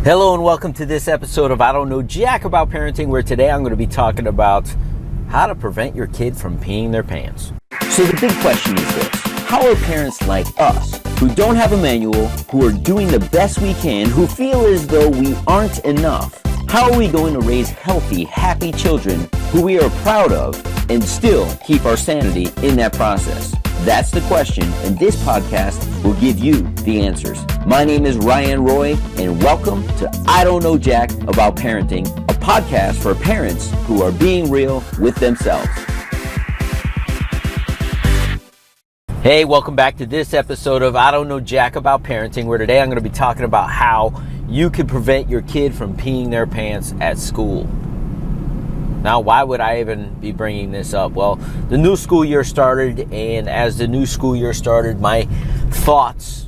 Hello and welcome to this episode of I Don't Know Jack About Parenting, where today I'm going to be talking about how to prevent your kid from peeing their pants. So the big question is this: how are parents like us, who don't have a manual, who are doing the best we can, who feel as though we aren't enough, how are we going to raise healthy, happy children who we are proud of and still keep our sanity in that process? That's the question, and this podcast will give you the answers. My name is Ryan Roy, and welcome to I Don't Know Jack About Parenting, a podcast for parents who are being real with themselves. Hey, welcome back to this episode of I Don't Know Jack About Parenting, where today I'm going to be talking about how you can prevent your kid from peeing their pants at school. Now, why would I even be bringing this up? Well, the new school year started, and as the new school year started, my thoughts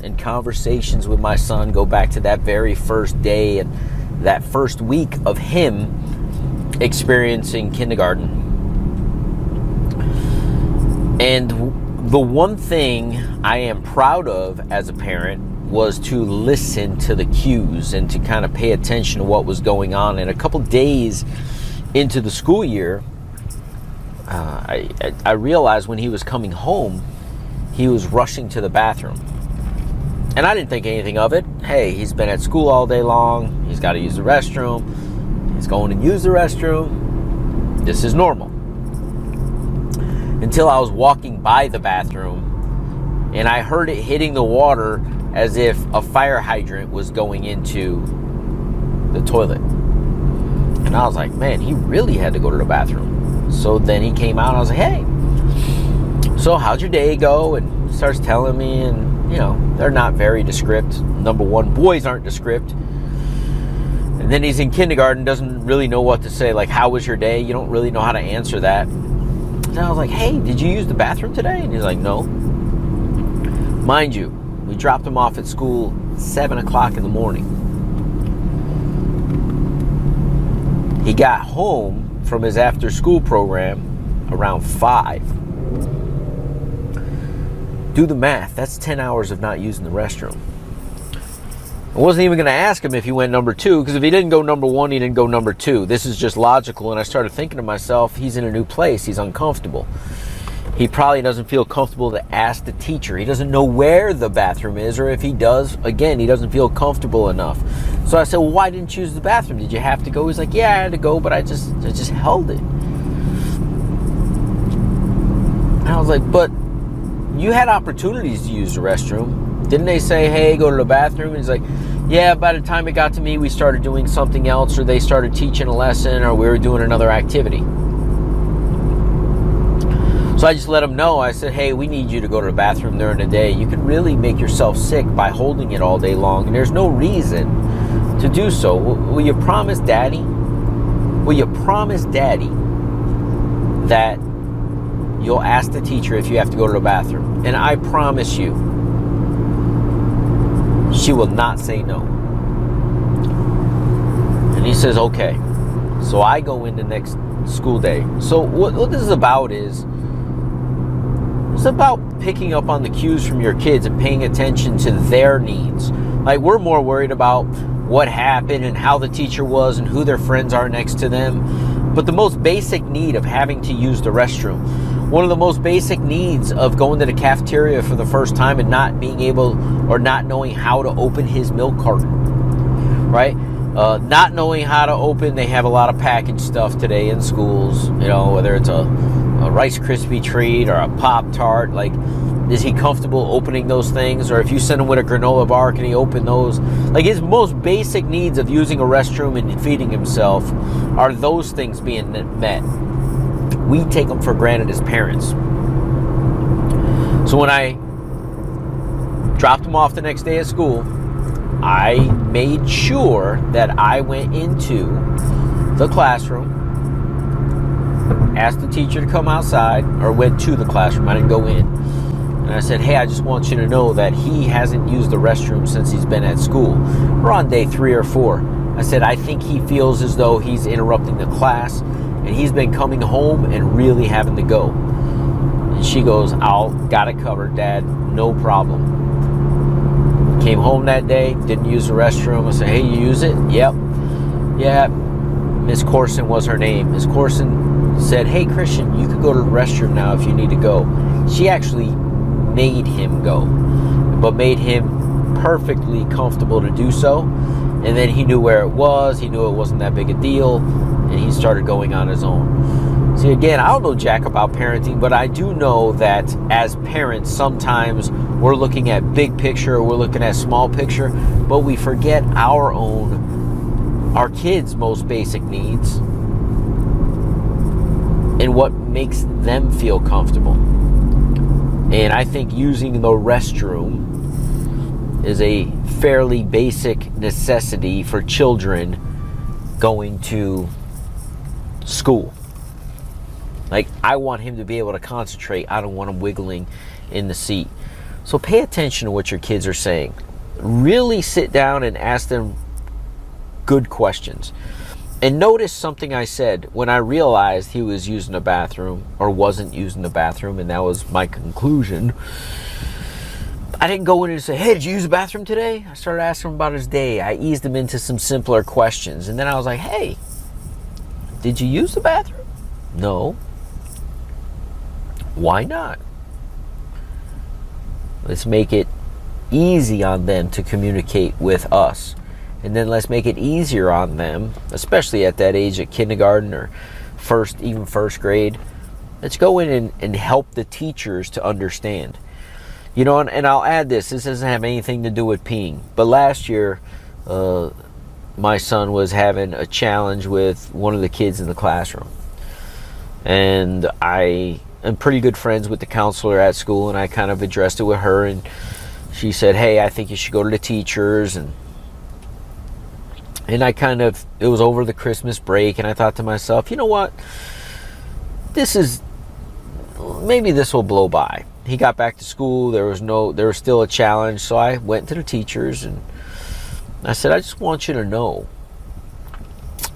and conversations with my son go back to that very first day and that first week of him experiencing kindergarten. And the one thing I am proud of as a parent was to listen to the cues and to kind of pay attention to what was going on. And a couple days into the school year, I realized when he was coming home, he was rushing to the bathroom. And I didn't think anything of it. Hey, he's been at school all day long. He's got to use the restroom. He's going to use the restroom. This is normal. Until I was walking by the bathroom and I heard it hitting the water as if a fire hydrant was going into the toilet. And I was like, man, he really had to go to the bathroom. So then he came out and I was like, hey, so how'd your day go? And he starts telling me, and you know, they're not very descript. Number one, boys aren't descript. And then he's in kindergarten, doesn't really know what to say. Like, how was your day? You don't really know how to answer that. And I was like, hey, did you use the bathroom today? And he's like, no. Mind you, we dropped him off at school 7 o'clock in the morning. He got home from his after-school program around 5. Do the math. That's 10 hours of not using the restroom. I wasn't even going to ask him if he went number 2, because if he didn't go number 1, he didn't go number 2. This is just logical, and I started thinking to myself, he's in a new place. He's uncomfortable. He probably doesn't feel comfortable to ask the teacher. He doesn't know where the bathroom is, or if he does, again, he doesn't feel comfortable enough. So I said, well, why didn't you use the bathroom? Did you have to go? He's like, yeah, I had to go, but I just held it. And I was like, but you had opportunities to use the restroom. Didn't they say, hey, go to the bathroom? And he's like, yeah, by the time it got to me, we started doing something else, or they started teaching a lesson, or we were doing another activity. So I just let him know. I said, hey, we need you to go to the bathroom during the day. You can really make yourself sick by holding it all day long, and there's no reason to do so. Will you promise Daddy? Will you promise Daddy that you'll ask the teacher if you have to go to the bathroom? And I promise you, she will not say no. And he says, okay. So I go in the next school day. So what this is about is, it's about picking up on the cues from your kids and paying attention to their needs. Like, we're more worried about what happened and how the teacher was and who their friends are next to them. But the most basic need of having to use the restroom, one of the most basic needs of going to the cafeteria for the first time and not being able or not knowing how to open his milk carton, right? Not knowing how to open, they have a lot of packaged stuff today in schools, you know, whether it's a Rice Krispie treat or a Pop-Tart. Like, is he comfortable opening those things? Or if you send him with a granola bar, can he open those? Like, his most basic needs of using a restroom and feeding himself are those things being met. We take them for granted as parents. So when I dropped him off the next day at school, I made sure that I went into the classroom, asked the teacher to come outside, or went to the classroom. I didn't go in. And I said, hey, I just want you to know that he hasn't used the restroom since he's been at school. We're on day 3 or 4. I said, I think he feels as though he's interrupting the class, and he's been coming home and really having to go. And she goes, got it covered, Dad. No problem. Came home that day, didn't use the restroom. I said, hey, you use it? Yep. Yeah. Miss Corson was her name. Miss Corson said, hey, Christian, you could go to the restroom now if you need to go. She actually made him go, but made him perfectly comfortable to do so. And then he knew where it was. He knew it wasn't that big a deal. And he started going on his own. See, again, I don't know jack about parenting, but I do know that as parents, sometimes we're looking at big picture, we're looking at small picture, but we forget our kids' most basic needs and what makes them feel comfortable. And I think using the restroom is a fairly basic necessity for children going to school. Like, I want him to be able to concentrate. I don't want him wiggling in the seat. So pay attention to what your kids are saying. Really sit down and ask them good questions. And notice something I said when I realized he was using the bathroom or wasn't using the bathroom, and that was my conclusion. I didn't go in and say, hey, did you use the bathroom today? I started asking him about his day. I eased him into some simpler questions. And then I was like, hey, did you use the bathroom? No. Why not? Let's make it easy on them to communicate with us. And then let's make it easier on them, especially at that age at kindergarten or first grade. Let's go in and help the teachers to understand. You know, and I'll add this doesn't have anything to do with peeing. But last year, my son was having a challenge with one of the kids in the classroom. And I am pretty good friends with the counselor at school, and I kind of addressed it with her, and she said, hey, I think you should go to the teachers. And I it was over the Christmas break, and I thought to myself, you know what? Maybe this will blow by. He got back to school. There was still a challenge. So I went to the teachers and I said, I just want you to know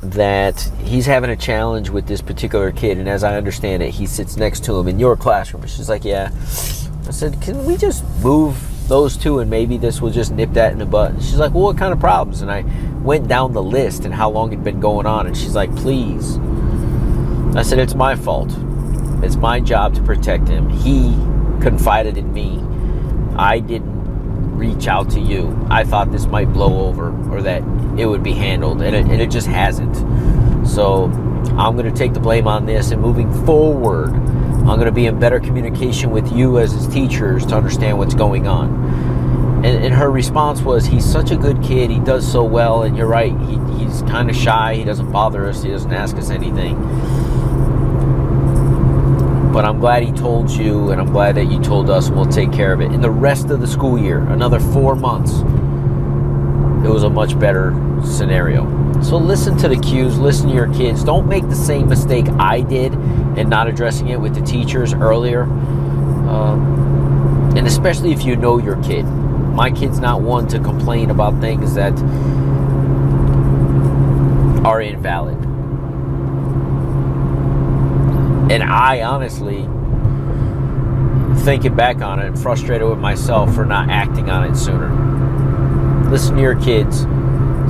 that he's having a challenge with this particular kid. And as I understand it, he sits next to him in your classroom. And she's like, yeah. I said, can we just move those two and maybe this will just nip that in the bud? And she's like, well, what kind of problems? And I went down the list and how long it'd been going on. And she's like, please. I said, it's my fault. It's my job to protect him. He confided in me. I didn't reach out to you. I thought this might blow over or that it would be handled, and it just hasn't. So I'm going to take the blame on this, and moving forward, I'm going to be in better communication with you as his teachers to understand what's going on. And her response was, he's such a good kid. He does so well, and you're right. He's kind of shy. He doesn't bother us. He doesn't ask us anything. But I'm glad he told you, and I'm glad that you told us, and we'll take care of it. In the rest of the school year, another 4 months, it was a much better scenario. So listen to the cues, listen to your kids. Don't make the same mistake I did in not addressing it with the teachers earlier. And especially if you know your kid. My kid's not one to complain about things that are invalid. And I honestly, thinking back on it, I'm frustrated with myself for not acting on it sooner. Listen to your kids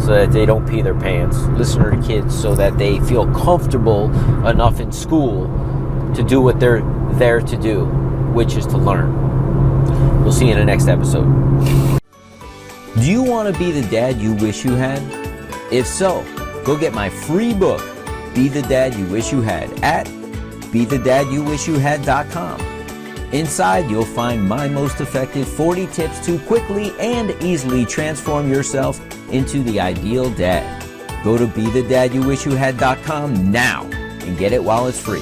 so that they don't pee their pants. Listen to your kids so that they feel comfortable enough in school to do what they're there to do, which is to learn. We'll see you in the next episode. Do you want to be the dad you wish you had? If so, go get my free book, Be the Dad You Wish You Had, at BeTheDadYouWishYouHad.com. Inside, you'll find my most effective 40 tips to quickly and easily transform yourself into the ideal dad. Go to BeTheDadYouWishYouHad.com now and get it while it's free.